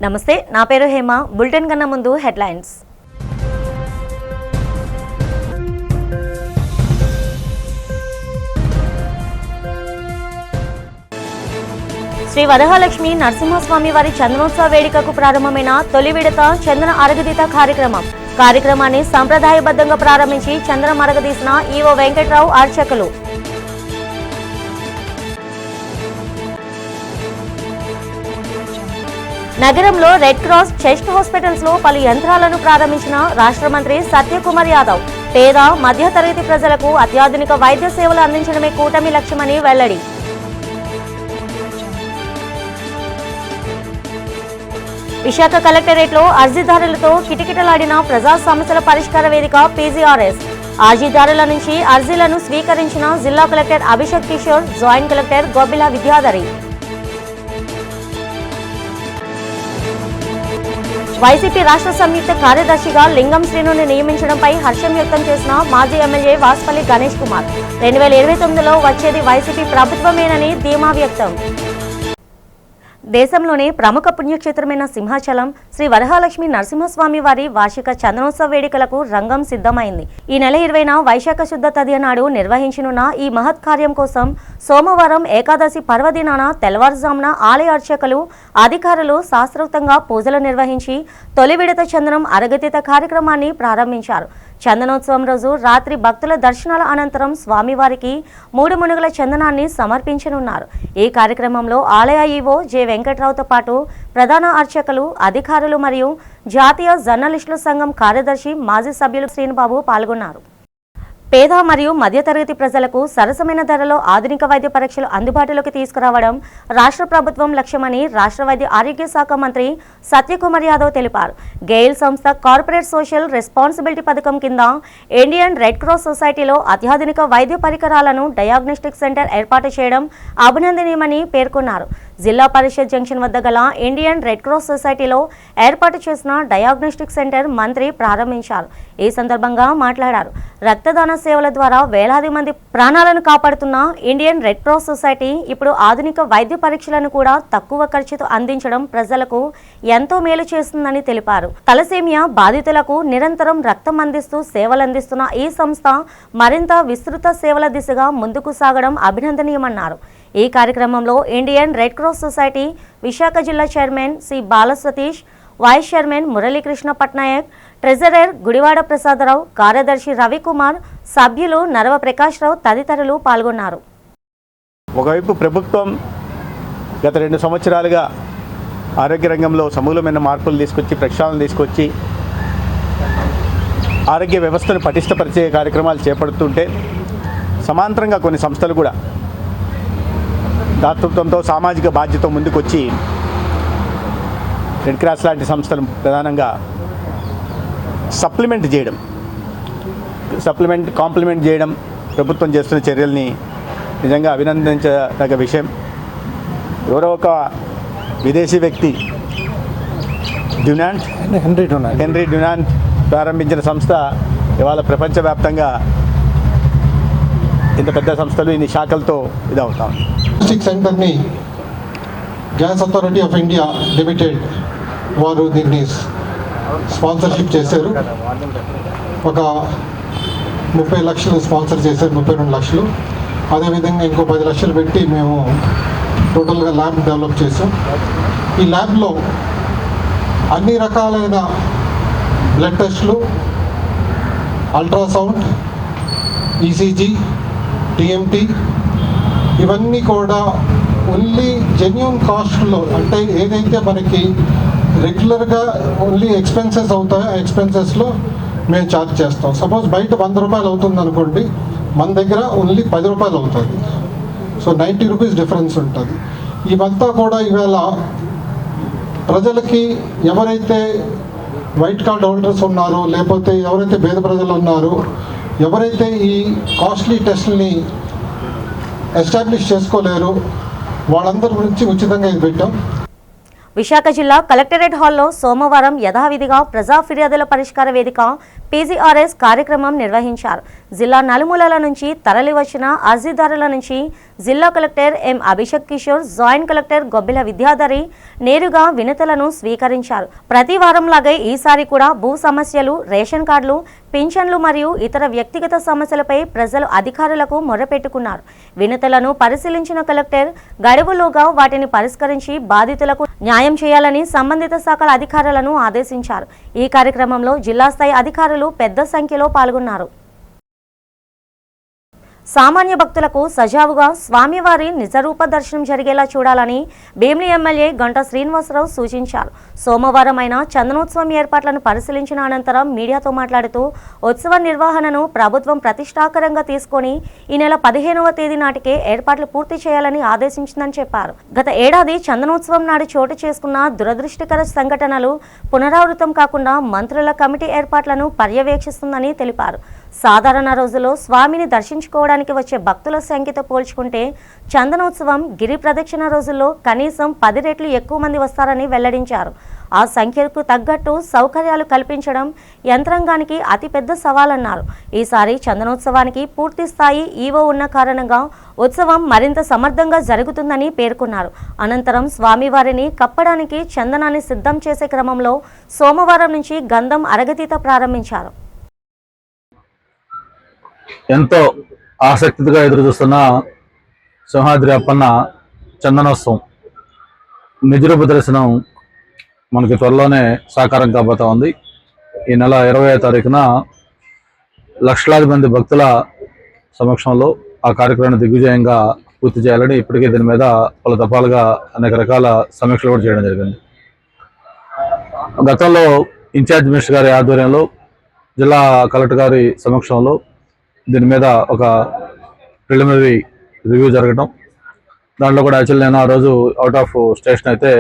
నమస్తే, నా పేరు హేమ. బులెటిన్ కన్నా ముందు హెడ్లైన్స్. శ్రీ వరహాలక్ష్మి నరసింహస్వామి వారి చందనోత్సవ వేడుకకు ప్రారంభమైన తొలి విడత చందన అరగదీత కార్యక్రమాన్ని సంప్రదాయబద్ధంగా ప్రారంభించి చందనం అరగదీసిన ఈవో వెంకట్రావు అర్చకులు. నగరంలో రెడ్ క్రాస్, చెస్ట్ హాస్పిటల్స్ లో పలు యంత్రాలను ప్రారంభించిన రాష్ట్ర మంత్రి సత్యకుమార్ యాదవ్. పేద మధ్యతరగతి ప్రజలకు అత్యాధునిక వైద్య సేవలు అందించడమే కూటమి లక్ష్యమని వెల్లడి. విశాఖ కలెక్టరేట్లో అర్జీదారులతో కిటకిటలాడిన ప్రజా సమస్యల పరిష్కార వేదిక పీజీఆర్ఎస్. అర్జీదారుల నుంచి అర్జీలను స్వీకరించిన జిల్లా collector Abhishek Kishore, joint collector Gobila Vidyadhari. YCP రాష్ట్ర సంయుక్త కార్యదర్శిగా లింగం శ్రీనుని నియమించడంపై హర్షం వ్యక్తం చేసిన మాజీ ఎమ్మెల్యే వాసుపల్లి గణేష్ కుమార్. 2029లో వచ్చేది వైసీపీ ప్రభుత్వమేనని ధీమా వ్యక్తం. దేశంలోని ప్రముఖ పుణ్యక్షేత్రమైన సింహాచలం శ్రీ వరహాలక్ష్మి నరసింహస్వామి వారి వార్షిక చందనోత్సవ వేడుకలకు రంగం సిద్ధమైంది. ఈ నెల 20న వైశాఖ శుద్ధ తదియ నాడు నిర్వహించనున్న ఈ మహత్ కార్యం కోసం సోమవారం ఏకాదశి పర్వదినాన తెల్లవారుజామున ఆలయ అర్చకులు, అధికారులు శాస్త్రోక్తంగా పూజలు నిర్వహించి తొలి విడత చందనం అరగతీత కార్యక్రమాన్ని ప్రారంభించారు. చందనోత్సవం రోజు రాత్రి భక్తుల దర్శనాల అనంతరం స్వామివారికి 3 మునుగుల చందనాన్ని సమర్పించనున్నారు. ఈ కార్యక్రమంలో ఆలయ ఈవో జె వెంకట్రావుతో పాటు ప్రధాన అర్చకులు, అధికారులు మరియు జాతీయ జర్నలిస్టుల సంఘం కార్యదర్శి, మాజీ సభ్యులు శ్రీనుబాబు పాల్గొన్నారు. పేద మరియు మధ్యతరగతి ప్రజలకు సరసమైన ధరలో ఆధునిక వైద్య పరీక్షలు అందుబాటులోకి తీసుకురావడం రాష్ట్ర ప్రభుత్వం లక్ష్యమని రాష్ట్ర వైద్య ఆరోగ్య శాఖ మంత్రి సత్యకుమార్ యాదవ్ తెలిపారు. గెయిల్ సంస్థ కార్పొరేట్ సోషల్ రెస్పాన్సిబిలిటీ పథకం కింద ఇండియన్ రెడ్ క్రాస్ సొసైటీలో అత్యాధునిక వైద్య పరికరాలను డయాగ్నోస్టిక్ సెంటర్ ఏర్పాటు చేయడం అభినందనీయమని పేర్కొన్నారు. జిల్లా పరిషత్ జంక్షన్ వద్ద గల ఇండియన్ రెడ్ క్రాస్ సొసైటీలో ఏర్పాటు చేసిన డయాగ్నోస్టిక్ సెంటర్ మంత్రి ప్రారంభించారు. ఈ సందర్భంగా మాట్లాడారు. రక్తదాన సేవల ద్వారా వేలాది మంది ప్రాణాలను కాపాడుతున్న ఇండియన్ రెడ్ క్రాస్ సొసైటీ ఇప్పుడు ఆధునిక వైద్య పరీక్షలను కూడా తక్కువ ఖర్చుతో అందించడం ప్రజలకు ఎంతో మేలు చేస్తుందని తెలిపారు. తలసేమియా బాధితులకు నిరంతరం రక్తం అందిస్తూ సేవలందిస్తున్న ఈ సంస్థ మరింత విస్తృత సేవల దిశగా ముందుకు సాగడం అభినందనీయమన్నారు. ఈ కార్యక్రమంలో Indian Red Cross Society Visakha జిల్లా chairman C Bala Satish, vice chairman Muralikrishna Patnaik, treasurer Gudivada Prasadarao, కార్యదర్శి రవికుమార్, సభ్యులు నరవ ప్రకాశ్రావు తదితరులు పాల్గొన్నారు. ఒకవైపు ప్రభుత్వం గత 2 సంవత్సరాలుగా ఆరోగ్య రంగంలో సమూలమైన మార్పులు తీసుకొచ్చి, ప్రక్షాళన తీసుకొచ్చి ఆరోగ్య వ్యవస్థను పటిష్టపరిచే కార్యక్రమాలు చేపడుతుంటే సమాంతరంగా కొన్ని సంస్థలు కూడా దాతృత్వంతో, సామాజిక బాధ్యత ముందుకొచ్చి రెడ్ క్రాస్ లాంటి సంస్థలు ప్రధానంగా కాంప్లిమెంట్ చేయడం ప్రభుత్వం చేస్తున్న చర్యల్ని నిజంగా అభినందించదగ్గ విషయం. ఎవరో ఒక విదేశీ వ్యక్తి హెన్రీ డ్యునాంట్ ప్రారంభించిన సంస్థ ఇవాళ ప్రపంచవ్యాప్తంగా ఇంత పెద్ద సంస్థలు ఇన్ని శాఖలతో ఇదవుతాం. సెంటర్ని gas authority of India limited వారు దీన్ని స్పాన్సర్షిప్ చేశారు. ఒక 30 లక్షలు స్పాన్సర్ చేశారు, 32 లక్షలు. అదేవిధంగా ఇంకో 10 లక్షలు పెట్టి మేము టోటల్గా ల్యాబ్ డెవలప్ చేసాం. ఈ ల్యాబ్లో అన్ని రకాలైన బ్లడ్ టెస్ట్లు, అల్ట్రాసౌండ్, ఈసీజీ, టీఎంటీ ఇవన్నీ కూడా ఓన్లీ జెన్యూన్ కాస్ట్లో, అంటే ఏదైతే మనకి రెగ్యులర్గా ఓన్లీ ఎక్స్పెన్సెస్ అవుతాయో ఆ ఎక్స్పెన్సెస్లో మేము ఛార్జ్ చేస్తాం. సపోజ్ బయట 100 రూపాయలు అవుతుంది అనుకోండి, మన దగ్గర ఓన్లీ 10 రూపాయలు అవుతుంది. సో 90 రూపీస్ డిఫరెన్స్ ఉంటుంది. ఇవంతా కూడా ఈవేళ ప్రజలకి, ఎవరైతే వైట్ కార్డ్ హోల్డర్స్ ఉన్నారో, లేకపోతే ఎవరైతే పేద ప్రజలు ఉన్నారో, ఎవరైతే ఈ కాస్ట్లీ టెస్ట్ని ఎస్టాబ్లిష్ చేసుకోలేరు, వాళ్ళందరి గురించి ఉచితంగా ఇది పెట్టాం. విశాఖ జిల్లా కలెక్టరేట్ హాల్లో సోమవారం యథావిధిగా ప్రజా ఫిర్యాదుల పరిష్కార వేదిక పీజీఆర్ఎస్ కార్యక్రమం నిర్వహించారు. జిల్లా నలుమూలల నుంచి తరలివచ్చిన అర్జీదారుల నుంచి జిల్లా collector M Abhishek Kishore, joint collector Gobbila Vidyadhari నేరుగా వినతులను స్వీకరించారు. ప్రతి వారంలాగే ఈసారి కూడా భూ సమస్యలు, రేషన్ కార్డులు, పింఛన్లు మరియు ఇతర వ్యక్తిగత సమస్యలపై ప్రజలు అధికారులకు మొరపెట్టుకున్నారు. వినతులను పరిశీలించిన కలెక్టర్ గడువులోగా వాటిని పరిష్కరించి బాధితులకు న్యాయం చేయాలని సంబంధిత శాఖల అధికారులను ఆదేశించారు. ఈ కార్యక్రమంలో జిల్లా స్థాయి అధికారులు పెద్ద సంఖ్యలో పాల్గొన్నారు. సామాన్య భక్తులకు సజావుగా స్వామివారి నిజరూప దర్శనం జరిగేలా చూడాలని భీమిలి ఎమ్మెల్యే గంటా శ్రీనివాసరావు సూచించారు. సోమవారం అయిన చందనోత్సవం ఏర్పాట్లను పరిశీలించిన అనంతరం మీడియాతో మాట్లాడుతూ ఉత్సవ నిర్వహణను ప్రభుత్వం ప్రతిష్టాకరంగా తీసుకొని ఈ నెల 15వ తేదీ నాటికే ఏర్పాట్లు పూర్తి చేయాలని ఆదేశించిందని చెప్పారు. గత ఏడాది చందనోత్సవం నాడు చోటు చేసుకున్న దురదృష్టకర సంఘటనలు పునరావృతం కాకుండా మంత్రుల కమిటీ ఏర్పాట్లను పర్యవేక్షిస్తుందని తెలిపారు. సాధారణ రోజుల్లో స్వామిని దర్శించుకోవడానికి వచ్చే భక్తుల సంఖ్యతో పోల్చుకుంటే చందనోత్సవం, గిరి ప్రదక్షిణ రోజుల్లో కనీసం 10 రెట్లు ఎక్కువ మంది వస్తారని వెల్లడించారు. ఆ సంఖ్యకు తగ్గట్టు సౌకర్యాలు కల్పించడం యంత్రాంగానికి అతిపెద్ద సవాలన్నారు. ఈసారి చందనోత్సవానికి పూర్తి స్థాయి ఈవో ఉన్న కారణంగా ఉత్సవం మరింత సమర్థంగా జరుగుతుందని పేర్కొన్నారు. అనంతరం స్వామివారిని కప్పడానికి చందనాన్ని సిద్ధం చేసే క్రమంలో సోమవారం నుంచి గంధం అరగతీత ప్రారంభించారు. ఎంతో ఆసక్తిగా ఎదురుచూస్తున్న సింహాద్రి అప్పన్న చందనోత్సవం నిజరూప దర్శనం మనకి త్వరలోనే సాకారం కాబోతా ఉంది. ఈ నెల 20వ తారీఖున లక్షలాది మంది భక్తుల సమక్షంలో ఆ కార్యక్రమాన్ని దిగ్విజయంగా పూర్తి చేయాలని ఇప్పటికే దీని మీద పలు దఫాలుగా అనేక రకాల సమీక్షలు కూడా చేయడం జరిగింది. గతంలో ఇన్ఛార్జ్ మినిస్టర్ గారి ఆధ్వర్యంలో, జిల్లా కలెక్టర్ గారి సమక్షంలో దీని మీద ఒక ప్రిలిమినరీ రివ్యూ జరగడం, దాంట్లో కూడా యాక్చువల్లీ నేను ఆ రోజు అవుట్ ఆఫ్ స్టేషన్ అయితే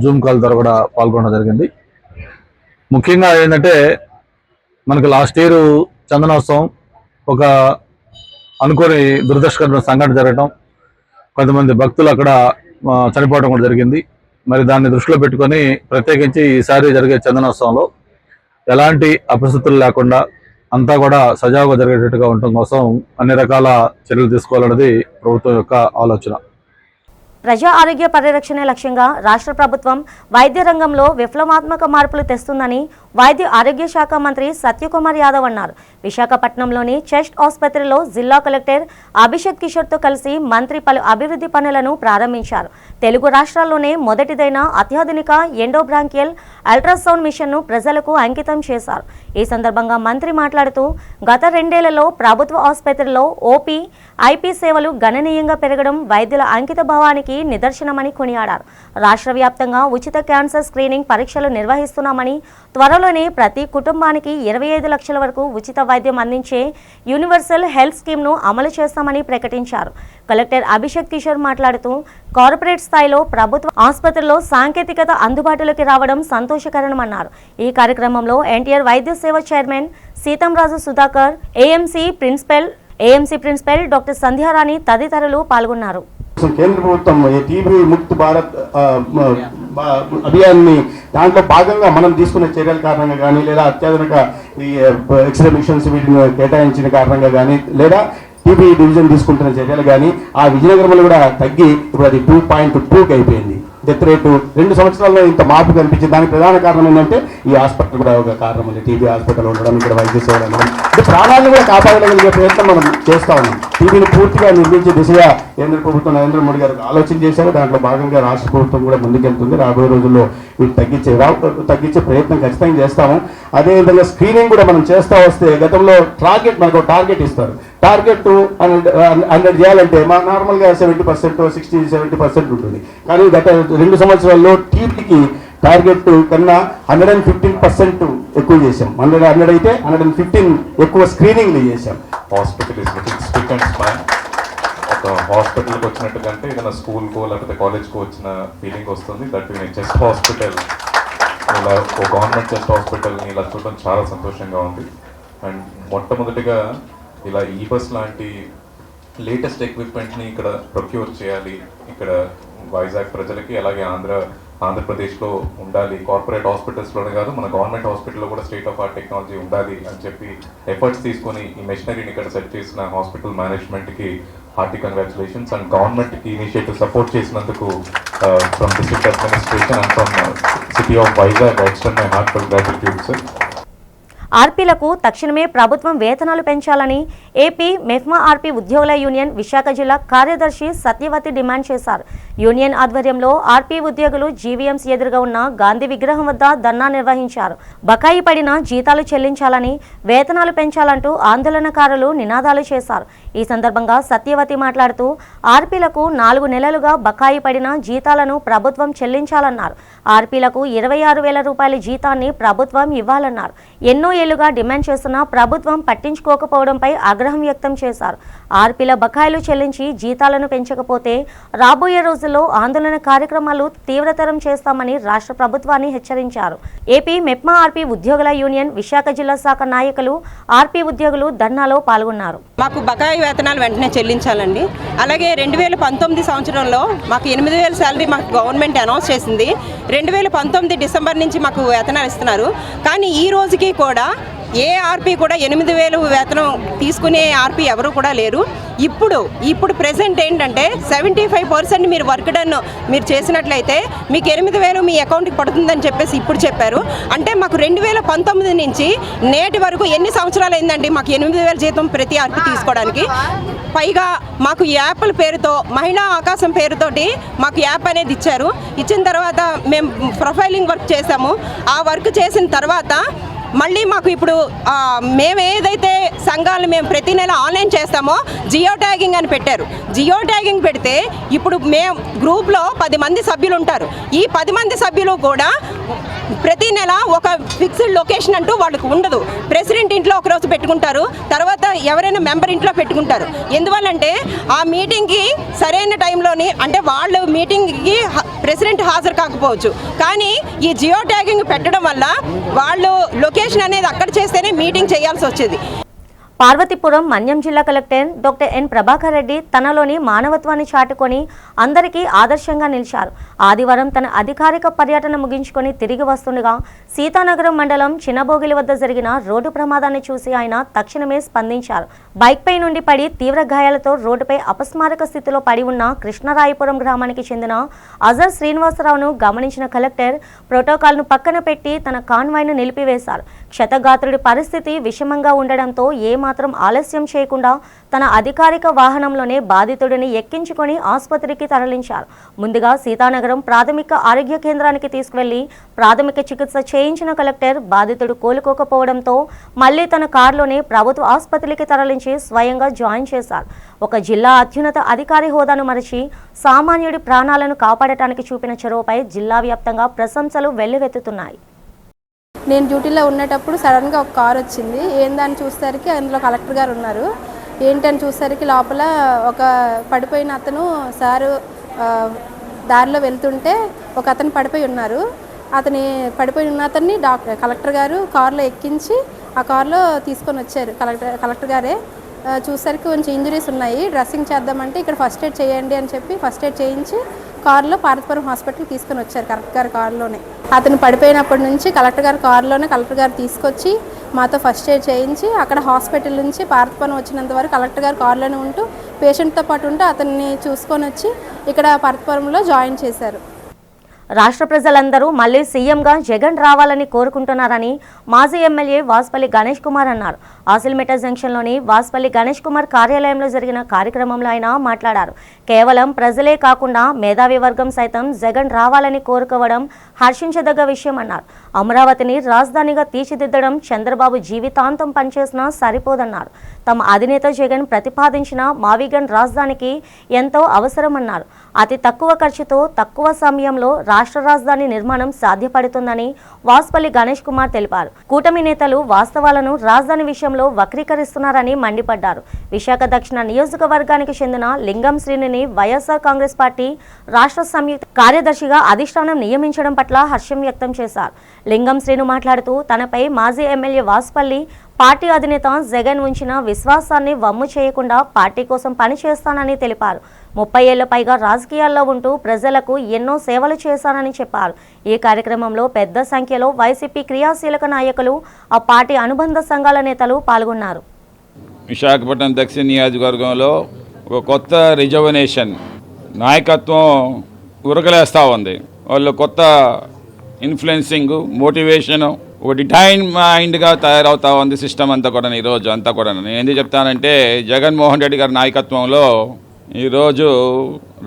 జూమ్ కాల్ ద్వారా కూడా పాల్గొనడం జరిగింది. ముఖ్యంగా ఏంటంటే మనకి లాస్ట్ ఇయర్ చందనోత్సవం ఒక అనుకోని దురదృష్టకరమైన సంఘటన జరగడం, కొంతమంది భక్తులు అక్కడ చనిపోవడం కూడా జరిగింది. మరి దాన్ని దృష్టిలో పెట్టుకొని ప్రత్యేకించి ఈసారి జరిగే చందనోత్సవంలో ఎలాంటి అపరిస్థితులు లేకుండా అంతా కూడా సజావుగా జరిగేటట్టుగా ఉండటం కోసం అన్ని రకాల చర్యలు తీసుకోవాలన్నది ప్రభుత్వం యొక్క ఆలోచన. ప్రజా ఆరోగ్య పరిరక్షణ లక్ష్యంగా రాష్ట్ర ప్రభుత్వం వైద్య రంగంలో విప్లవాత్మక మార్పులు తెస్తుందని వైద్య ఆరోగ్య శాఖ మంత్రి సత్యకుమార్ యాదవ్ అన్నారు. విశాఖపట్నంలోని చెస్ట్ ఆసుపత్రిలో జిల్లా కలెక్టర్ అభిషేక్ కిషోర్తో కలిసి మంత్రి పలు అభివృద్ధి పనులను ప్రారంభించారు. తెలుగు రాష్ట్రాల్లోనే మొదటిదైన అత్యాధునిక ఎండోబ్రాంకియల్ అల్ట్రాసౌండ్ మిషన్ను ప్రజలకు అంకితం చేశారు. ఈ సందర్భంగా మంత్రి మాట్లాడుతూ గత 2 ఏళ్లలో ప్రభుత్వ ఆసుపత్రిలో ఓపీ, ఐపీ సేవలు గణనీయంగా పెరగడం వైద్యుల అంకిత భావానికి నిదర్శనమని కొనియాడారు. రాష్ట్ర వ్యాప్తంగా ఉచిత క్యాన్సర్ స్క్రీనింగ్ పరీక్షలు నిర్వహిస్తున్నామని, త్వరలోనే ప్రతి కుటుంబానికి 25 లక్షల వరకు ఉచిత వైద్యం అందించే యూనివర్సల్ హెల్త్ స్కీమ్ను అమలు చేస్తామని ప్రకటించారు. కలెక్టర్ అభిషేక్ కిషోర్ మాట్లాడుతూ కార్పొరేట్ స్థాయిలో ప్రభుత్వ ఆసుపత్రుల్లో సాంకేతికత అందుబాటులోకి రావడం సంతోషకరమన్నారు. ఈ కార్యక్రమంలో NTR Vaidya Seva chairman Seethamraju Sudhakar, AMC principal doctor Sandhyarani తదితరులు పాల్గొన్నారు. కేంద్ర ప్రభుత్వం టీబీ ముక్త్ భారత్ అభియాన్ని దాంట్లో భాగంగా మనం తీసుకున్న చర్యల కారణంగా కానీ, లేదా అత్యాధునిక ఈ ఎక్స్రే మిషన్స్ వీటిని కేటాయించిన కారణంగా కానీ, లేదా టీబీ డివిజన్ తీసుకుంటున్న చర్యలు కానీ ఆ విజయనగరంలో కూడా తగ్గి ఇప్పుడు అది 2.2కి అయిపోయింది. డెత్ రేటు 2 సంవత్సరాల్లో ఇంత మార్పు కనిపించింది. దానికి ప్రధాన కారణం ఏంటంటే ఈ హాస్పిటల్ కూడా ఒక కారణం ఉంది. టీబీ హాస్పిటల్ ఉండడం, ఇక్కడ వైద్య సేవలు ఉండడం, ప్రాణాలను కూడా కాపాడగలిగే ప్రయత్నం మనం చేస్తూ ఉన్నాం. టీబీని పూర్తిగా నిర్మించే దిశగా కేంద్ర ప్రభుత్వం నరేంద్ర మోడీ గారు ఆలోచన చేశారు. దాంట్లో భాగంగా రాష్ట్ర ప్రభుత్వం కూడా ముందుకెళ్తుంది. రాబోయే రోజుల్లో వీటి తగ్గించే ప్రయత్నం ఖచ్చితంగా చేస్తాము. అదేవిధంగా స్క్రీనింగ్ కూడా మనం చేస్తూ వస్తే, గతంలో మనకు టార్గెట్ ఇస్తారు. టార్గెట్ 100 చేయాలంటే మా నార్మల్గా 70%, 60-70% ఉంటుంది. కానీ గత 2 సంవత్సరాల్లో టీబీకి టార్గెట్ కన్నా 115% ఎక్కువ చేశాం. 100 అయితే 115 ఎక్కువ స్క్రీనింగ్లు చేశాం. Hospital is little spick and span. ఒక హాస్పిటల్కి వచ్చినట్టు కంటే ఏదైనా స్కూల్కో లేకపోతే కాలేజ్కో వచ్చిన ఫీలింగ్ వస్తుంది. దట్ చెస్ట్ హాస్పిటల్, ఇలా ఒక గవర్నమెంట్ చెస్ట్ హాస్పిటల్ని ఇలా చూడడం చాలా సంతోషంగా ఉంది. అండ్ మొట్టమొదటిగా ఇలా ఈ బస్ లాంటి లేటెస్ట్ ఎక్విప్మెంట్ని ఇక్కడ ప్రొక్యూర్ చేయాలి, ఇక్కడ వైజాగ్ ప్రజలకి అలాగే ఆంధ్రప్రదేశ్లో ఉండాలి. కార్పొరేట్ హాస్పిటల్స్లోనే కాదు, మన గవర్నమెంట్ హాస్పిటల్లో కూడా స్టేట్ ఆఫ్ ఆర్ట్ టెక్నాలజీ ఉండాలి అని చెప్పి ఎఫర్ట్స్ తీసుకొని ఈ మెషినరీని ఇక్కడ సెట్ చేసిన హాస్పిటల్ మేనేజ్మెంట్కి హార్టీ కంగ్రాచులేషన్స్ అండ్ గవర్నమెంట్కి ఇనిషియేటివ్ సపోర్ట్ చేసినందుకు from district administration and from city of Vizag I extend my heartful gratitude sir. ఆర్పీలకు తక్షణమే ప్రభుత్వం వేతనాలు పెంచాలని ఏపీ మెఫ్మా ఆర్పీ ఉద్యోగుల యూనియన్ విశాఖ జిల్లా కార్యదర్శి సత్యవతి డిమాండ్ చేశారు. యూనియన్ ఆధ్వర్యంలో ఆర్పీ ఉద్యోగులు జీవీఎంసీ ఎదురుగా ఉన్న గాంధీ విగ్రహం వద్ద ధర్నా నిర్వహించారు. బకాయి పడిన జీతాలు చెల్లించాలని, వేతనాలు పెంచాలంటూ ఆందోళనకారులు నినాదాలు చేశారు. ఈ సందర్భంగా సత్యవతి మాట్లాడుతూ ఆర్పీలకు 4 నెలలుగా బకాయి పడిన జీతాలను ప్రభుత్వం చెల్లించాలన్నారు. ఆర్పీలకు 26,000 రూపాయల జీతాన్ని ప్రభుత్వం ఇవ్వాలన్నారు. ఎన్నో ఏళ్లుగా డిమాండ్ చేస్తున్నా ప్రభుత్వం పట్టించుకోకపోవడంపై ఆగ్రహం వ్యక్తం చేశారు. ఆర్పీల బకాయిలు చెల్లించి జీతాలను పెంచకపోతే రాబోయే రోజుల్లో ఆందోళన కార్యక్రమాలు తీవ్రతరం చేస్తామని రాష్ట్ర ప్రభుత్వాన్ని హెచ్చరించారు. ఏపీ మెప్మా ఆర్పీ ఉద్యోగుల యూనియన్ విశాఖ జిల్లా శాఖ నాయకులు, ఆర్పీ ఉద్యోగులు ధర్నాలో పాల్గొన్నారు. మాకు బకాయి వేతనాలు వెంటనే చెల్లించాలండి. అలాగే 2019 సంవత్సరంలో మాకు 8,000 శాలరీ మాకు గవర్నమెంట్ అనౌన్స్ చేసింది. 2019 డిసెంబర్ నుంచి మాకు వేతనాలు ఇస్తున్నారు. కానీ ఈ రోజుకి కూడా ఏ ఆర్పీ కూడా 8,000 వేతనం తీసుకునే ఆర్పీ ఎవరు కూడా లేరు. ఇప్పుడు ప్రెసెంట్ ఏంటంటే 75% మీరు వర్క్ డన్ మీరు చేసినట్లయితే మీకు 8,000 మీ అకౌంట్కి పడుతుందని చెప్పేసి ఇప్పుడు చెప్పారు. అంటే మాకు 2019 నుంచి నేటి వరకు ఎన్ని సంవత్సరాలు అయిందండి మాకు 8,000 జీతం ప్రతి ఆర్పీ తీసుకోవడానికి. పైగా మాకు యాప్ల పేరుతో మహిళా ఆకాశం పేరుతోటి మాకు యాప్ అనేది ఇచ్చారు. ఇచ్చిన తర్వాత మేము ప్రొఫైలింగ్ వర్క్ చేసాము. ఆ వర్క్ చేసిన తర్వాత మళ్ళీ మాకు ఇప్పుడు మేము ఏదైతే సంఘాలు మేము ప్రతి నెల ఆన్లైన్ చేస్తామో జియో ట్యాగింగ్ అని పెట్టారు. జియో ట్యాగింగ్ పెడితే ఇప్పుడు మేము గ్రూప్లో 10 మంది సభ్యులు ఉంటారు. ఈ 10 మంది సభ్యులు కూడా ప్రతి నెల ఒక ఫిక్స్డ్ లొకేషన్ అంటూ వాళ్ళకు ఉండదు. ప్రెసిడెంట్ ఇంట్లో ఒకరోజు పెట్టుకుంటారు, తర్వాత ఎవరైనా మెంబర్ ఇంట్లో పెట్టుకుంటారు. ఎందువల్లంటే ఆ మీటింగ్కి సరైన టైంలోని అంటే వాళ్ళు మీటింగ్కి ప్రెసిడెంట్ హాజరు కాకపోవచ్చు. కానీ ఈ జియో ట్యాగింగ్ పెట్టడం వల్ల వాళ్ళు లొకేషన్ అనేది అక్కడ చేస్తేనే మీటింగ్ చేయాల్సి వచ్చేది. పార్వతీపురం మన్యం జిల్లా collector doctor N Prabhakar Reddy తనలోని మానవత్వాన్ని చాటుకొని అందరికీ ఆదర్శంగా నిలిచారు. ఆదివారం తన అధికారిక పర్యటన ముగించుకొని తిరిగి వస్తుండగా సీతానగరం మండలం చిన్నబోగిలి వద్ద జరిగిన రోడ్డు ప్రమాదాన్ని చూసి ఆయన తక్షణమే స్పందించారు. బైక్పై నుండి పడి తీవ్ర గాయాలతో రోడ్డుపై అపస్మారక స్థితిలో పడి ఉన్న కృష్ణరాయపురం గ్రామానికి చెందిన అజర్ శ్రీనివాసరావును గమనించిన కలెక్టర్ ప్రోటోకాల్ను పక్కన పెట్టి తన కాన్వాయ్ను నిలిపివేశారు. క్షతగాత్రుడి పరిస్థితి విషమంగా ఉండడంతో ఏమాత్రం ఆలస్యం చేయకుండా తన అధికారిక వాహనంలోనే బాధితుడిని ఎక్కించుకొని ఆసుపత్రికి తరలించారు. ముందుగా సీతానగరం ప్రాథమిక ఆరోగ్య కేంద్రానికి తీసుకువెళ్లి ప్రాథమిక చికిత్స చేయించిన కలెక్టర్ బాధితుడు కోలుకోకపోవడంతో మళ్లీ తన కారులోనే ప్రభుత్వ ఆసుపత్రికి తరలించి స్వయంగా జాయిన్ చేశారు. ఒక జిల్లా అత్యున్నత అధికారి హోదాను మరిచి సామాన్యుడి ప్రాణాలను కాపాడటానికి చూపిన చొరవపై జిల్లా వ్యాప్తంగా ప్రశంసలు వెల్లువెత్తుతున్నాయి. నేను డ్యూటీలో ఉన్నప్పుడు సడన్గా ఒక కారు వచ్చింది. ఏందని చూసేసరికి అందులో కలెక్టర్ గారు ఉన్నారు. ఏంటని చూసేసరికి లోపల ఒక పడిపోయిన అతను సారు దారిలో వెళ్తుంటే ఒక అతను పడిపోయి ఉన్నారు. అతని పడిపోయి ఉన్న అతన్ని కలెక్టర్ గారు కారులో ఎక్కించి ఆ కారులో తీసుకొని వచ్చారు. కలెక్టర్ గారే చూసేసరికి కొంచెం ఇంజరీస్ ఉన్నాయి, డ్రెస్సింగ్ చేద్దామంటే ఇక్కడ ఫస్ట్ ఎయిడ్ చేయండి అని చెప్పి ఫస్ట్ ఎయిడ్ చేయించి కారులో పార్వతీపురం హాస్పిటల్కి తీసుకొని వచ్చారు. కలెక్టర్ గారు కారులోనే అతను పడిపోయినప్పటి నుంచి కలెక్టర్ గారు కారులోనే కలెక్టర్ గారు తీసుకొచ్చి మాతో ఫస్ట్ ఎయిడ్ చేయించి అక్కడ హాస్పిటల్ నుంచి పార్వతీపురం వచ్చినంత వరకు కలెక్టర్ గారు కారులోనే ఉంటూ పేషెంట్తో పాటు ఉంటూ అతన్ని చూసుకొని వచ్చి ఇక్కడ పార్వతీపురంలో జాయిన్ చేశారు. రాష్ట్ర ప్రజలందరూ మళ్లీ సీఎంగా జగన్ రావాలని కోరుకుంటున్నారని మాజీ ఎమ్మెల్యే వాసుపల్లి గణేష్ కుమార్ అన్నారు. ఆసిల్మెట జంక్షన్లోని వాసుపల్లి గణేష్ కుమార్ కార్యాలయంలో జరిగిన కార్యక్రమంలో ఆయన మాట్లాడారు. కేవలం ప్రజలే కాకుండా మేధావి వర్గం సైతం జగన్ రావాలని కోరుకోవడం హర్షించదగ్గ విషయం అన్నారు. అమరావతిని రాజధానిగా తీర్చిదిద్దడం చంద్రబాబు జీవితాంతం పనిచేసినా సరిపోదన్నారు. తమ అధినేత జగన్ ప్రతిపాదించిన మావిగన్ రాజధానికి ఎంతో అవసరమన్నారు. అతి తక్కువ ఖర్చుతో తక్కువ సమయంలో రాష్ట్ర రాజధాని నిర్మాణం సాధ్యపడుతుందని వాసుపల్లి గణేష్ కుమార్ తెలిపారు. కూటమి నేతలు వాస్తవాలను రాజధాని విషయంలో వక్రీకరిస్తున్నారని మండిపడ్డారు. విశాఖ దక్షిణ నియోజకవర్గానికి చెందిన లింగం శ్రీనిని వైఎస్ఆర్ కాంగ్రెస్ పార్టీ రాష్ట్ర సంయుక్త కార్యదర్శిగా అధిష్టానం నియమించడం పట్ల హర్షం వ్యక్తం చేశారు. లింగం శ్రీను మాట్లాడుతూ తనపై మాజీ ఎమ్మెల్యే వాసుపల్లి పార్టీ అధినేత జగన్ ఉంచిన విశ్వాసాన్ని వమ్ము చేయకుండా పార్టీ కోసం పనిచేస్తానని తెలిపారు. 30 ఏళ్ల పైగా రాజకీయాల్లో ఉంటూ ప్రజలకు ఎన్నో సేవలు చేశానని చెప్పారు. ఈ కార్యక్రమంలో పెద్ద సంఖ్యలో వైసీపీ క్రియాశీలక నాయకులు, ఆ పార్టీ అనుబంధ సంఘాల నేతలు పాల్గొన్నారు. విశాఖపట్నం దక్షిణ నియోజకవర్గంలో ఒక కొత్త రిజర్వనేషన్ నాయకత్వం ఉరకలేస్తూ ఉంది. వాళ్ళు కొత్త ఇన్ఫ్లుయెన్సింగ్, మోటివేషను, ఒక డిటైన్ మైండ్గా తయారవుతా ఉంది సిస్టమ్ అంతా కూడా. ఈరోజు అంతా కూడా నేను ఎందుకు చెప్తానంటే, జగన్మోహన్ రెడ్డి గారి నాయకత్వంలో ఈరోజు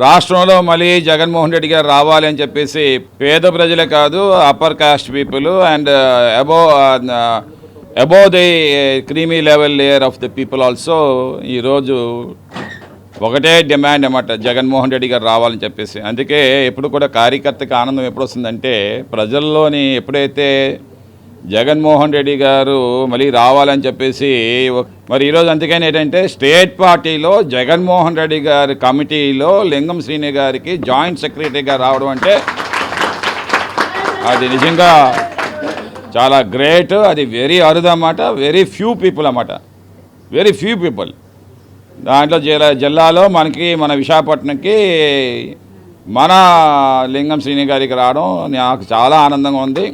రాష్ట్రంలో మళ్ళీ జగన్మోహన్ రెడ్డి గారు రావాలి అని చెప్పేసి పేద ప్రజలే కాదు, upper caste people and above the creamy level layer of the people also ఈరోజు ఒకటే డిమాండ్ అన్నమాట, జగన్మోహన్ రెడ్డి గారు రావాలని చెప్పేసి. అందుకే ఎప్పుడు కూడా కార్యకర్తకి ఆనందం ఎప్పుడు వస్తుందంటే, ప్రజల్లోని ఎప్పుడైతే జగన్మోహన్ రెడ్డి గారు మళ్ళీ రావాలని చెప్పేసి మరి ఈరోజు అందుకని ఏంటంటే, స్టేట్ పార్టీలో జగన్మోహన్ రెడ్డి గారి కమిటీలో లింగం శ్రీని గారికి జాయింట్ సెక్రటరీగా రావడం అంటే అది నిజంగా చాలా గ్రేట్. అది వెరీ అరుదు అన్నమాట, వెరీ ఫ్యూ పీపుల్ అన్నమాట, వెరీ ఫ్యూ పీపుల్. దాంట్లో జిల్లాలో మన విశాఖపట్నంకి మన లింగం శ్రీని గారికి రావడం నాకు చాలా ఆనందంగా ఉంది.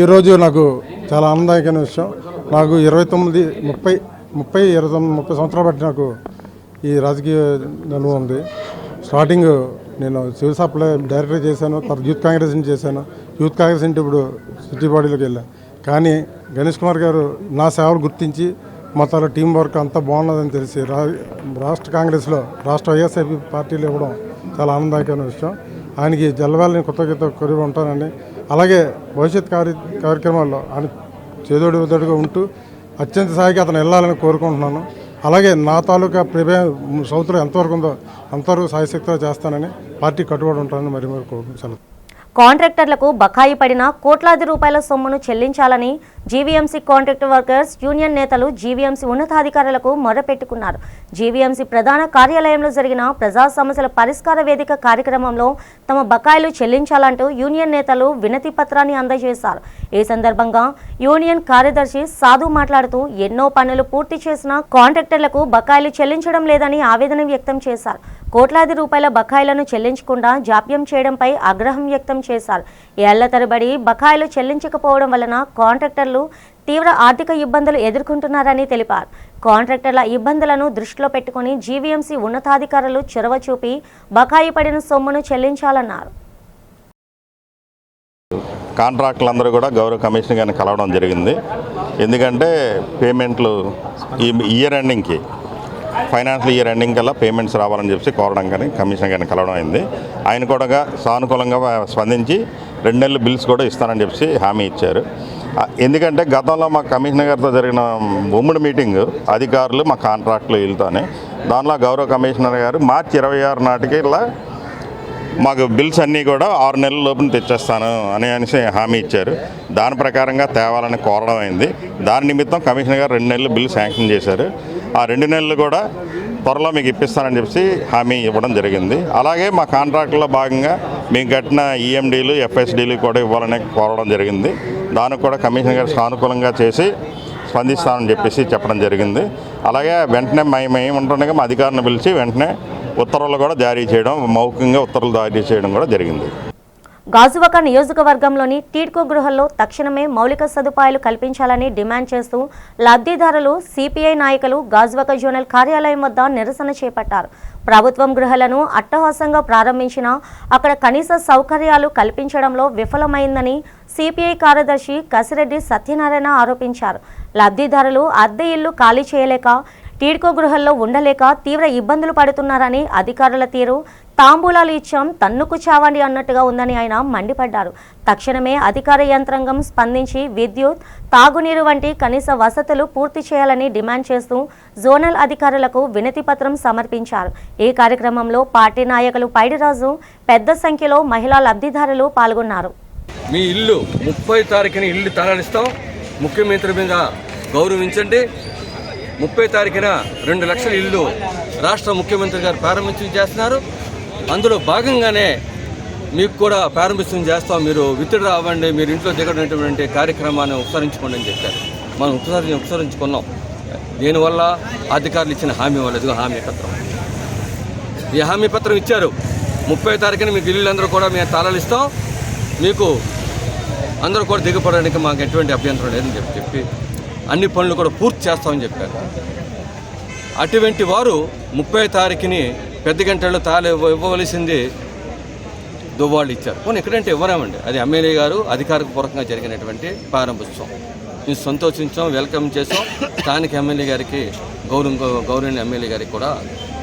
ఈరోజు నాకు చాలా ఆనందకరమైన విషయం. నాకు 30 సంవత్సరాలు బట్టి నాకు ఈ రాజకీయ నిలువ ఉంది. స్టార్టింగ్ నేను సివిల్ సప్లై డైరెక్టర్ చేశాను, తర్వాత యూత్ కాంగ్రెస్ నుంచి చేశాను. యూత్ కాంగ్రెస్ నుంచి ఇప్పుడు సిటీ బాడీలోకి వెళ్ళాను. కానీ గణేష్ కుమార్ గారు నా సేవలు గుర్తించి మొత్తాల టీం వర్క్ అంతా బాగున్నదని తెలిసి రాష్ట్ర కాంగ్రెస్లో, రాష్ట్ర వైఎస్ఐపీ పార్టీలు ఇవ్వడం చాలా ఆనందకరమైన విషయం. ఆయనకి జల్లవాళ్ళని కృతజ్ఞత కొరివి ఉంటానని, అలాగే భవిష్యత్ కార్యక్రమాల్లో ఆయన చేదోడుగా ఉంటూ అత్యంత స్థాయికి అతను వెళ్ళాలని కోరుకుంటున్నాను. అలాగే నా తాలూకా సౌత్లో ఎంతవరకు ఉందో అంతవరకు సాయశక్తిగా చేస్తానని పార్టీ కట్టుబడి ఉంటానని మరి కోరుకుంటున్నాను. కాంట్రాక్టర్లకు బకాయి పడిన కోట్లాది రూపాయల సొమ్మును చెల్లించాలని జీవీఎంసీ కాంట్రాక్ట్ వర్కర్స్ యూనియన్ నేతలు జీవీఎంసీ ఉన్నతాధికారులకు మొర్రపెట్టుకున్నారు. జీవీఎంసీ ప్రధాన కార్యాలయంలో జరిగిన ప్రజా సమస్యల పరిష్కార వేదిక కార్యక్రమంలో తమ బకాయిలు చెల్లించాలంటూ యూనియన్ నేతలు వినతి పత్రాన్ని అందజేశారు. ఈ సందర్భంగా యూనియన్ కార్యదర్శి సాధు మాట్లాడుతూ, ఎన్నో పనులు పూర్తి చేసిన కాంట్రాక్టర్లకు బకాయిలు చెల్లించడం లేదని ఆవేదన వ్యక్తం చేశారు. కోట్లాది రూపాయల బకాయిలను చెల్లించకుండా జాప్యం చేయడంపై ఆగ్రహం వ్యక్తం చేశారు. ఏళ్ల తరబడి బకాయిలు చెల్లించకపోవడం వలన కాంట్రాక్టర్లు తీవ్ర ఆర్థిక ఇబ్బందులు ఎదుర్కొంటున్నారని తెలిపారు. కాంట్రాక్టర్ల ఇబ్బందులను దృష్టిలో పెట్టుకుని జీవీఎంసీ ఉన్నతాధికారులు చొరవ చూపి బకాయి పడిన సొమ్మును చెల్లించాలన్నారు. కాంట్రాక్టులందరూ కూడా గౌరవ కమిషనర్ గారిని కలవడం జరిగింది. ఎందుకంటే పేమెంట్లు ఈ ఇయర్ ఎండింగ్కి, ఫైనాన్షియల్ ఇయర్ ఎండింగ్ కల్లా పేమెంట్స్ రావాలని చెప్పి కోరడం కానీ కమిషనర్ గారిని కలవడం అయింది. ఆయన కూడా సానుకూలంగా స్పందించి 2 నెలలు బిల్స్ కూడా ఇస్తానని చెప్పి హామీ ఇచ్చారు. ఎందుకంటే గతంలో మా కమిషనర్ గారితో జరిగిన ఉమ్మడి మీటింగ్ అధికారులు మా కాంట్రాక్టులు వీళ్ళతోనే, దానిలో గౌరవ కమిషనర్ గారు మార్చి 26 నాటికి ఇలా మాకు బిల్స్ అన్నీ కూడా 6 నెలల లోపున తెచ్చేస్తాను అనేసి హామీ ఇచ్చారు. దాని ప్రకారంగా తేవాలని కోరడం అయింది. దాని నిమిత్తం కమిషనర్ గారు 2 నెలలు బిల్లు శాంక్షన్ చేశారు. ఆ 2 నెలలు కూడా త్వరలో మీకు ఇప్పిస్తానని చెప్పి హామీ ఇవ్వడం జరిగింది. అలాగే మా కాంట్రాక్టులో భాగంగా మీకు కట్టిన ఈఎండీలు, ఎఫ్ఎస్డీలు కూడా ఇవ్వాలని కోరడం జరిగింది. దానికి కూడా కమిషనర్ గారు సానుకూలంగా చేసి స్పందిస్తానని చెప్పడం జరిగింది. అలాగే వెంటనే మేము ఉంటుండగా మా అధికారులను పిలిచి వెంటనే ఉత్తర్వులు కూడా జారీ చేయడం, మౌఖికంగా ఉత్తర్వులు జారీ చేయడం కూడా జరిగింది. గాజువాక నియోజకవర్గంలోని టీడ్కో గృహాల్లో తక్షణమే మౌలిక సదుపాయాలు కల్పించాలని డిమాండ్ చేస్తూ లబ్ధిదారులు, సిపిఐ నాయకులు గాజువాక జోనల్ కార్యాలయం వద్ద నిరసన చేపట్టారు. ప్రభుత్వం గృహాలను అట్టహాసంగా ప్రారంభించినా అక్కడ కనీస సౌకర్యాలు కల్పించడంలో విఫలమైందని సిపిఐ కార్యదర్శి కసిరెడ్డి సత్యనారాయణ ఆరోపించారు. లబ్ధిదారులు అద్దె ఇల్లు ఖాళీ చేయలేక, టీడ్కో గృహాల్లో ఉండలేక తీవ్ర ఇబ్బందులు పడుతున్నారని, అధికారుల తీరు తాంబూలాలు ఇచ్చాం తన్నుకు చావండి అన్నట్టుగా ఉందని ఆయన మండిపడ్డారు. తక్షణమే అధికార యంత్రాంగం స్పందించి విద్యుత్, తాగునీరు వంటి కనీస వసతులు పూర్తి చేయాలని డిమాండ్ చేస్తూ జోనల్ అధికారులకు వినతి పత్రం సమర్పించారు. ఈ కార్యక్రమంలో పార్టీ నాయకులు పైడిరాజు, పెద్ద సంఖ్యలో మహిళా లబ్ధిదారులు పాల్గొన్నారు. మీ ఇల్లు 30 తారీఖున ఇల్లు తరలిస్తాం, ముఖ్యమంత్రి మీద గౌరవించండి. 30 తారీఖున 2 లక్షల ఇల్లు రాష్ట్ర ముఖ్యమంత్రి గారు ప్రారంభించడం చేస్తున్నారు. అందులో భాగంగానే మీకు కూడా ప్రారంభించడం చేస్తాం, మీరు విత్డ్రా అవ్వండి, మీరు ఇంట్లో దిగటువంటి కార్యక్రమాన్ని ఉపసరించుకోండి అని చెప్పారు. మనం ఉపసరించుకున్నాం. దీనివల్ల అధికారులు ఇచ్చిన హామీ వల్ల ఇదిగో హామీ పత్రం, ఈ హామీ పత్రం ఇచ్చారు. 30 తారీఖున మీకు ఇల్లులందరూ కూడా మేము తాళాలు ఇస్తాం, మీకు అందరూ కూడా దిగపడడానికి మాకు ఎటువంటి అభ్యంతరం లేదని చెప్పి అన్ని పనులు కూడా పూర్తి చేస్తామని చెప్పారు. అటువంటి వారు 30 తారీఖుని పెద్ద గంటల్లో ఇవ్వవలసింది దువ్వాళ్ళు ఇచ్చారు. పోనీ ఎక్కడంటే ఇవ్వరామండి. అది ఎమ్మెల్యే గారు అధికారపూర్వకంగా జరిగినటువంటి ప్రారంభోత్సవం. మేము సంతోషించాం, వెల్కమ్ చేసాం. స్థానిక ఎమ్మెల్యే గారికి గౌరవనీయ ఎమ్మెల్యే గారికి కూడా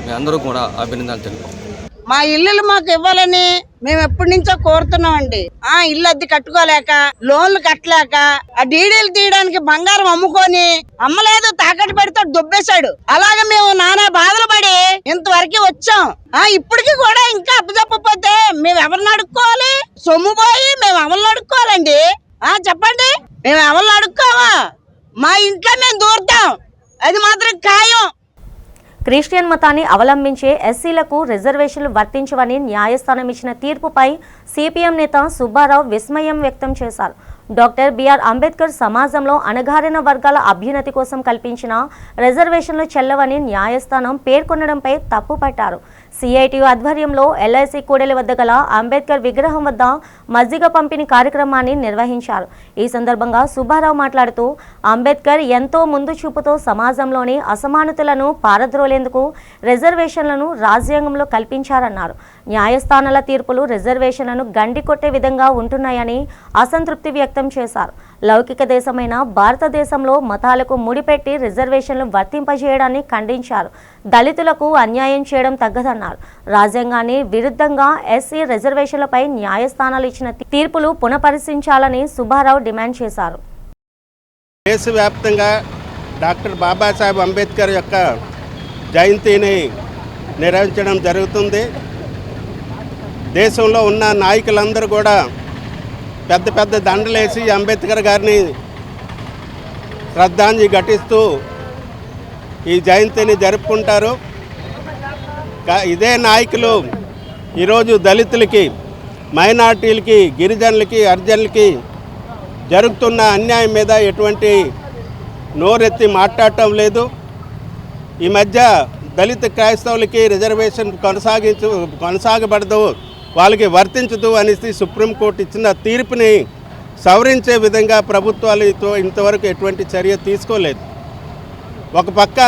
మేమందరూ కూడా అభినందనలు తెలిపాం. మా ఇల్లులు మాకు ఇవ్వాలని మేము ఎప్పటి నుంచో కోరుతున్నామండి. ఇల్లు అద్దె కట్టుకోలేక, లోన్లు కట్టలేక, ఆ డీడీలు తీయడానికి బంగారం అమ్ముకొని, అమ్మలేదు తాకట్టు పెడితే దుబ్బేశాడు. అలాగే మేము నానా బాధలు పడి ఇంతవరకు వచ్చాం. ఇప్పటికి కూడా ఇంకా అప్పచెప్పకపోతే మేము ఎవరిని అడుక్కోవాలి? సొమ్ము పోయి మేము ఎవరిని అడుక్కోవాలండి? చెప్పండి, మేము ఎవరిని అడుక్కోవా? మా ఇంట్లో మేము దూరుతాం, అది మాత్రం ఖాయం. క్రిస్టియన్ మతాన్ని అవలంబించే ఎస్సీలకు రిజర్వేషన్లు వర్తించవని న్యాయస్థానం ఇచ్చిన తీర్పుపై సిపిఎం నేత సుబ్బారావు విస్మయం వ్యక్తం చేశారు. డాక్టర్ బిఆర్ అంబేద్కర్ సమాజంలో అణగారిన వర్గాల అభ్యున్నతి కోసం కల్పించిన రిజర్వేషన్లు చెల్లవని న్యాయస్థానం పేర్కొనడంపై తప్పుపట్టారు. సిఐటియు ఆధ్వర్యంలో ఎల్ఐసి కూడలి వద్ద గల అంబేద్కర్ విగ్రహం వద్ద మజ్జిగ పంపిణీ కార్యక్రమాన్ని నిర్వహించారు. ఈ సందర్భంగా సుబ్బారావు మాట్లాడుతూ అంబేద్కర్ ఎంతో ముందు చూపుతో సమాజంలోని అసమానతలను పారద్రోలేందుకు రిజర్వేషన్లను రాజ్యాంగంలో కల్పించారన్నారు. న్యాయస్థానాల తీర్పులు రిజర్వేషన్లను గండికొట్టే విధంగా ఉంటున్నాయని అసంతృప్తి వ్యక్తం చేశారు. లౌకిక దేశమైన భారతదేశంలో మతాలకు ముడిపెట్టి రిజర్వేషన్లు వర్తింపజేయడాన్ని ఖండించారు. దళితులకు అన్యాయం చేయడం తగ్గదన్నారు. రాజ్యాంగాన్ని విరుద్ధంగా ఎస్సీ రిజర్వేషన్లపై న్యాయస్థానాలు ఇచ్చిన తీర్పులు పునఃపరిశీలించాలని సుబ్బారావు డిమాండ్ చేశారు. దేశవ్యాప్తంగా డాక్టర్ బాబాసాహెబ్ అంబేద్కర్ యొక్క జయంతిని నిర్వహించడం జరుగుతుంది. దేశంలో ఉన్న నాయకులందరూ కూడా పెద్ద పెద్ద దండలేసి అంబేద్కర్ గారిని శ్రద్ధాంజలి ఘటిస్తూ ఈ జయంతిని జరుపుకుంటారు. ఇదే నాయకులు ఈరోజు దళితులకి, మైనార్టీలకి, గిరిజనులకి, హరిజనులకి జరుగుతున్న అన్యాయం మీద ఎటువంటి నోరెత్తి మాట్లాడటం లేదు. ఈ మధ్య దళిత క్రైస్తవులకి రిజర్వేషన్ కొనసాగబడదు, వాళ్ళకి వర్తించదు అనేసి సుప్రీంకోర్టు ఇచ్చిన తీర్పుని సవరించే విధంగా ప్రభుత్వాలు ఇంతవరకు ఎటువంటి చర్య తీసుకోలేదు. ఒక పక్క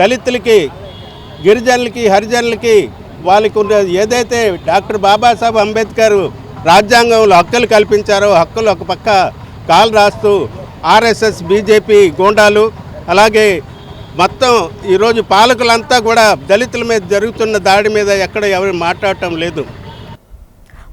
దళితులకి, గిరిజనులకి, హరిజనులకి వాళ్ళకి ఏదైతే డాక్టర్ బాబాసాహెబ్ అంబేద్కర్ రాజ్యాంగంలో హక్కులు కల్పించారో హక్కులు ఒక పక్క కాలు రాస్తూ ఆర్ఎస్ఎస్, బీజేపీ గూండాలు, అలాగే మొత్తం ఈరోజు పాలకులంతా కూడా దళితుల మీద జరుగుతున్న దాడి మీద ఎక్కడ ఎవరు మాట్లాడటం లేదు.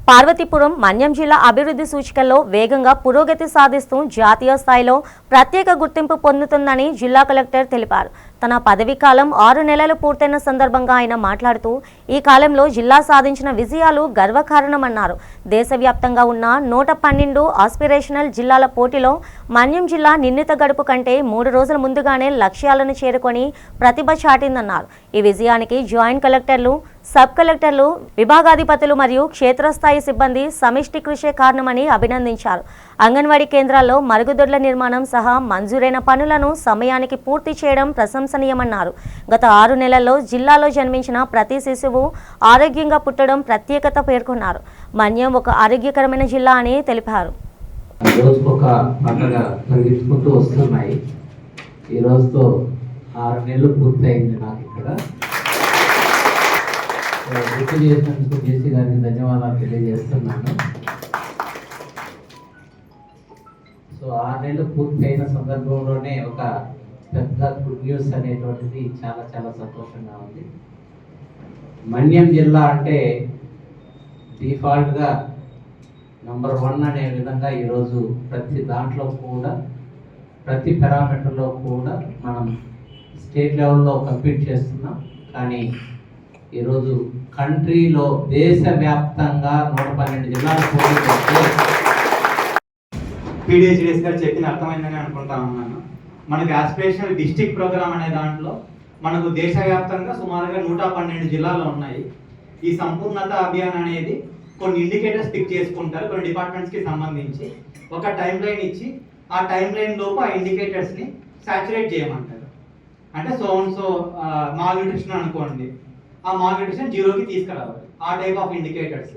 పార్వతీపురం మన్యం జిల్లా అభివృద్ధి సూచికల్లో వేగంగా పురోగతి సాధిస్తూ జాతీయ స్థాయిలో ప్రత్యేక గుర్తింపు పొందుతుందని జిల్లా కలెక్టర్ తెలిపారు. తన పదవీ కాలం 6 నెలలు పూర్తయిన సందర్భంగా ఆయన మాట్లాడుతూ ఈ కాలంలో జిల్లా సాధించిన విజయాలు గర్వకారణమన్నారు. దేశవ్యాప్తంగా ఉన్న 112 ఆస్పిరేషనల్ జిల్లాల పోటీలో మన్యం జిల్లా నిర్ణీత గడుపు కంటే 3 రోజుల ముందుగానే లక్ష్యాలను చేరుకొని ప్రతిభ చాటిందన్నారు. ఈ విజయానికి జాయింట్ కలెక్టర్లు, సబ్ కలెక్టర్లు, విభాగాధిపతులు మరియు క్షేత్రస్థాయి సిబ్బంది సమిష్టి కృషే కారణమని అభినందించారు. అంగన్వాడీ కేంద్రాల్లో మరుగుదొడ్ల నిర్మాణం సహా మంజూరైన పనులను సమయానికి పూర్తి చేయడం ప్రశంసనీయమన్నారు. గత 6 నెలల్లో జిల్లాలో జన్మించిన ప్రతి శిశువు ఆరోగ్యంగా పుట్టడం ప్రత్యేకత పేర్కొన్నారు. మన్యం ఒక ఆరోగ్యకరమైన జిల్లా అని తెలిపారు. రోజుకొక పండుగ పరిగెత్తుకుంటూ వస్తున్నాయి. ఈ రోజుతో 6 నెలలు పూర్తయింది. నాకు ఇక్కడ గుర్తు చేసినందుకు జేసీ గారికి ధన్యవాదాలు తెలియజేస్తున్నాను. సో 6 నెలలు పూర్తి అయిన సందర్భంలోనే ఒక పెద్ద గుడ్ న్యూస్ అనేటువంటిది చాలా చాలా సంతోషంగా ఉంది. మన్యం జిల్లా అంటే డిఫాల్ట్గా నంబర్ 1 అనే విధంగా ఈరోజు ప్రతి దాంట్లో కూడా, ప్రతి పారామీటర్లో కూడా మనం స్టేట్ లెవెల్లో కంపీట్ చేస్తున్నాం. కానీ ఈరోజు కంట్రీలో దేశవ్యాప్తంగా 112 జిల్లాలు పోటీ చేస్తే పీడిహెచ్డిఎస్ గారు చెప్పిన అర్థమైందని అనుకుంటా ఉన్నాను. మనకి ఆస్పిరేషనల్ డిస్ట్రిక్ట్ ప్రోగ్రామ్ అనే దాంట్లో మనకు దేశవ్యాప్తంగా సుమారుగా 112 జిల్లాలు ఉన్నాయి. ఈ సంపూర్ణత అభియాన్ అనేది కొన్ని ఇండికేటర్స్ పిక్ చేసుకుంటారు. కొన్ని డిపార్ట్మెంట్స్కి సంబంధించి ఒక టైం లైన్ ఇచ్చి ఆ టైం లైన్ లోపు ఆ ఇండికేటర్స్ని సాచురేట్ చేయమంటారు. అంటే సో మాల్ న్యూట్రిషన్ అనుకోండి, ఆ మాల్ న్యూట్రిషన్ 0కి తీసుకురావాలి. ఆ టైప్ ఆఫ్ ఇండికేటర్స్.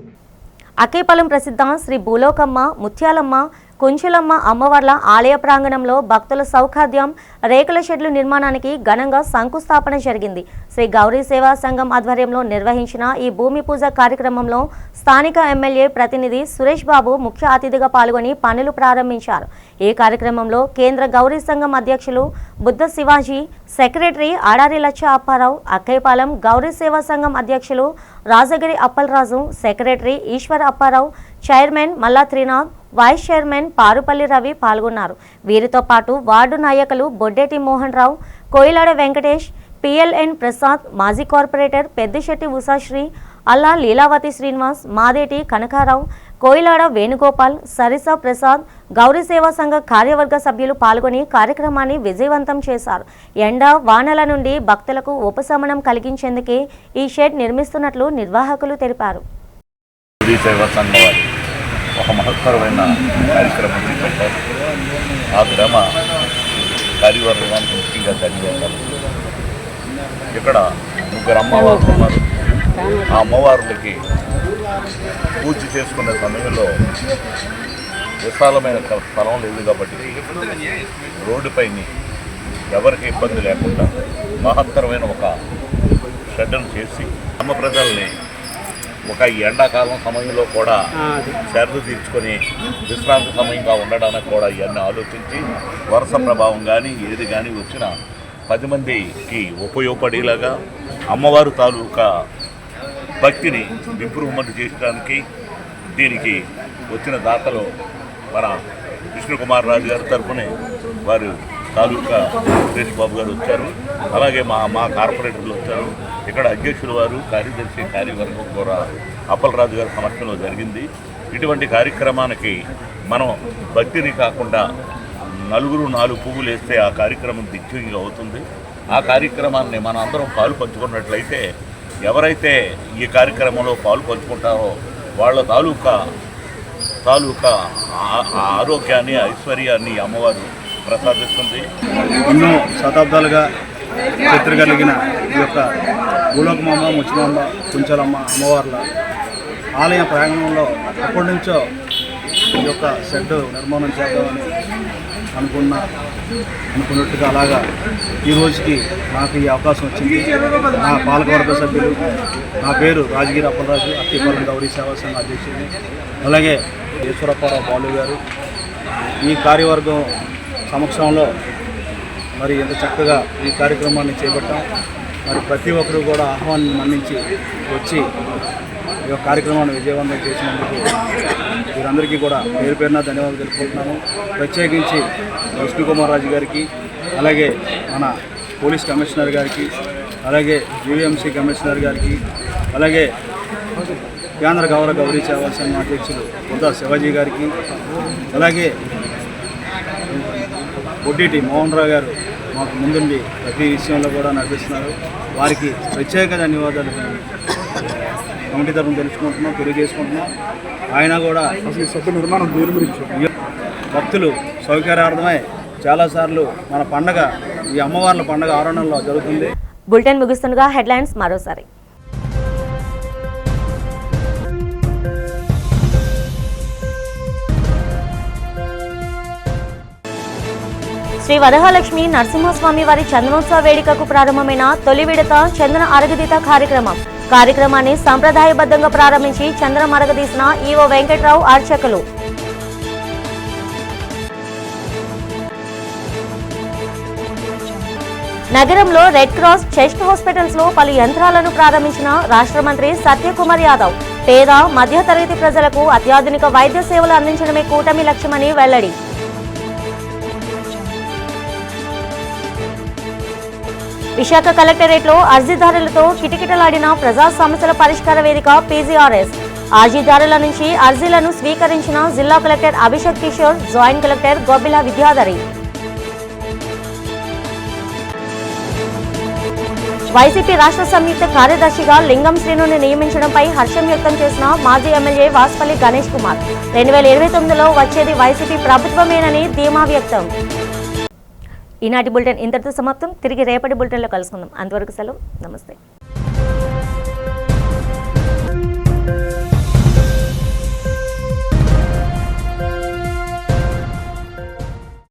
అకేపాలెం ప్రసిద్ధ శ్రీ భూలోకమ్మ, ముత్యాలమ్మ, కుంచులమ్మ అమ్మవార్ల ఆలయ ప్రాంగణంలో భక్తుల సౌకర్యం రేకుల షెడ్లు నిర్మాణానికి ఘనంగా శంకుస్థాపన జరిగింది. శ్రీ గౌరీ సేవా సంఘం ఆధ్వర్యంలో నిర్వహించిన ఈ భూమి పూజ కార్యక్రమంలో స్థానిక ఎమ్మెల్యే ప్రతినిధి సురేష్ బాబు ముఖ్య అతిథిగా పాల్గొని పనులు ప్రారంభించారు. ఈ కార్యక్రమంలో కేంద్ర గౌరీ సంఘం అధ్యక్షులు బుద్ధ శివాజీ, సెక్రటరీ ఆడారి లచ్చ అప్పారావు, అక్కైపాలెం గౌరీ సేవా సంఘం అధ్యక్షులు రాజగిరి అప్పలరాజు, సెక్రటరీ ఈశ్వర్ అప్పారావు, చైర్మన్ మల్లా త్రినాథ్, వైస్ చైర్మన్ పారుపల్లి రవి పాల్గొన్నారు. వీరితో పాటు వార్డు నాయకులు బొడ్డేటి మోహన్ రావు, కోయిలాడ వెంకటేష్, పిఎల్ఎన్ ప్రసాద్, మాజీ కార్పొరేటర్ పెద్దిశెట్టి ఉషాశ్రీ, అల్లా లీలావతి శ్రీనివాస్, మాదేటి కనకారావు, కోయిలాడ వేణుగోపాల్, సరిసా ప్రసాద్, గౌరీ సేవా సంఘ కార్యవర్గ సభ్యులు పాల్గొని కార్యక్రమాన్ని విజయవంతం చేశారు. ఎండ వానల నుండి భక్తులకు ఉపశమనం కలిగించేందుకే ఈ షెడ్ నిర్మిస్తున్నట్లు నిర్వాహకులు తెలిపారు. ఒక మహత్తరమైన కార్యక్రమం చేపట్టారు. ఆ గ్రామ కార్యవర్గానికి ముఖ్యంగా ధన్యవాదాలు. ఇక్కడ ముగ్గురు అమ్మవార్లు ఉన్నారు. ఆ అమ్మవార్లకి పూజ చేసుకునే సమయంలో విశాలమైన స్థలం లేదు కాబట్టి రోడ్డుపైన ఎవరికి ఇబ్బంది లేకుండా మహత్తరమైన ఒక షెడ్డును చేసి అమ్మ ప్రజల్ని ఒక ఎండాకాలం సమయంలో కూడా సరదు తీర్చుకొని విశ్రాంతి సమయంగా ఉండడానికి కూడా ఇవన్నీ ఆలోచించి వర్ష ప్రభావం కానీ ఏది కానీ వచ్చిన 10 మందికి ఉపయోగపడేలాగా అమ్మవారు తాలూకా భక్తిని ఇంప్రూవ్మెంట్ చేయడానికి దీనికి వచ్చిన దాతలు మన విష్ణుకుమార్ రాజు గారి తరఫునే వారు తాలూకా సురేష్ బాబు గారు వచ్చారు. అలాగే మా కార్పొరేటర్లు వచ్చారు. ఇక్కడ అధ్యక్షుల వారు, కార్యదర్శి, కార్యవర్గం కూడా అప్పలరాజు గారి సమక్షంలో జరిగింది. ఇటువంటి కార్యక్రమానికి మనం భక్తిని కాకుండా నలుగురు 4 పువ్వులు వేస్తే ఆ కార్యక్రమం దిగ్విజయంగా అవుతుంది. ఆ కార్యక్రమాన్ని మన అందరం పాలు పంచుకున్నట్లయితే ఎవరైతే ఈ కార్యక్రమంలో పాలు పంచుకుంటారో వాళ్ళ తాలూకా ఆరోగ్యాన్ని, ఐశ్వర్యాన్ని అమ్మవారు ప్రసాదిస్తుంది. ఎన్నో శతాబ్దాలుగా చరిత్ర కలిగిన ఈ యొక్క భూలోకమాంబ, ముచ్చిమాంబ, కుంచలమ్మ అమ్మవార్ల ఆలయ ప్రాంగణంలో అప్పటి నుంచో ఈ యొక్క షెడ్ నిర్మాణం చేద్దామని అనుకున్నట్టుగా అలాగా ఈ రోజుకి నాకు ఈ అవకాశం వచ్చింది. నా పాలకవర్గ సభ్యులు, నా పేరు రాజగిరి అప్పలరాజు, అక్కైపాలెం గౌరీ సేవా సంఘ అధ్యక్షుడిని, అలాగే ఈశ్వరప్పారావు బాలు గారు, ఈ కార్యవర్గం సమక్షంలో మరి ఎంత చక్కగా ఈ కార్యక్రమాన్ని చేపట్టాం. మరి ప్రతి ఒక్కరూ కూడా ఆహ్వాన్ని మన్నించి వచ్చి ఈ యొక్క కార్యక్రమాన్ని విజయవంతం చేసినందుకు వీరందరికీ కూడా పేరు పేరున ధన్యవాదాలు తెలుపుకుంటున్నాను. ప్రత్యేకించి విష్ణుకుమార్ రాజు గారికి, అలాగే మన పోలీస్ కమిషనర్ గారికి, అలాగే యూఎంసీ కమిషనర్ గారికి, అలాగే కేంద్ర గౌరీ సేవా సంఘం అధ్యక్షులు బుద్ధ శివాజీ గారికి, అలాగే బొడ్డేటి మోహన్ రావు గారు మాకు ముందుండి ప్రతి విషయంలో కూడా నడిపిస్తున్నారు. వారికి ప్రత్యేక ధన్యవాదాలు కమిటీ తరఫున తెలియజేసుకుంటున్నాం. ఆయన కూడా నిర్మాణం గురించి భక్తులు సౌకర్యార్థమై చాలాసార్లు మన పండగ, ఈ అమ్మవార్ల పండగ ఆరణంలో జరుగుతుంది. బులెటిన్ ముగుస్తుండగా హెడ్లైన్స్ మరోసారి. శ్రీ వరహాలక్ష్మి నరసింహస్వామి వారి చందనోత్సవ వేడుకకు ప్రారంభమైన తొలి విడత చందన అరగదీత కార్యక్రమాన్ని సంప్రదాయబద్ధంగా ప్రారంభించి చందనం అరగదీసిన ఈవో వెంకట్రావు అర్చకులు. నగరంలో రెడ్ క్రాస్, చెస్ట్ హాస్పిటల్స్ లో పలు యంత్రాలను ప్రారంభించిన రాష్ట్ర మంత్రి సత్యకుమార్ యాదవ్. పేద మధ్యతరగతి ప్రజలకు అత్యాధునిక వైద్య సేవలు అందించడమే కూటమి లక్ష్యమని వెల్లడి. విశాఖ కలెక్టరేట్లో అర్జీదారులతో కిటకిటలాడిన ప్రజా సమస్యల పరిష్కార వేదిక పీజీఆర్ఎస్. అర్జీదారుల నుంచి అర్జీలను స్వీకరించిన జిల్లా collector Abhishek Kishore, joint collector Gobila Vidyadhari. YCP రాష్ట్ర సంయుక్త కార్యదర్శిగా లింగం శ్రీనుని నియమించడంపై హర్షం వ్యక్తం చేసిన మాజీ ఎమ్మెల్యే వాసుపల్లి గణేష్ కుమార్. 2029లో వచ్చేది వైసీపీ ప్రభుత్వమేనని ధీమా వ్యక్తం. ఈనాటి బులెటిన్ ఇంతటితో సమాప్తం. తిరిగి రేపటి బులెటిన్లో కలుసుకుందాం. అంతవరకు సెలవు. నమస్తే.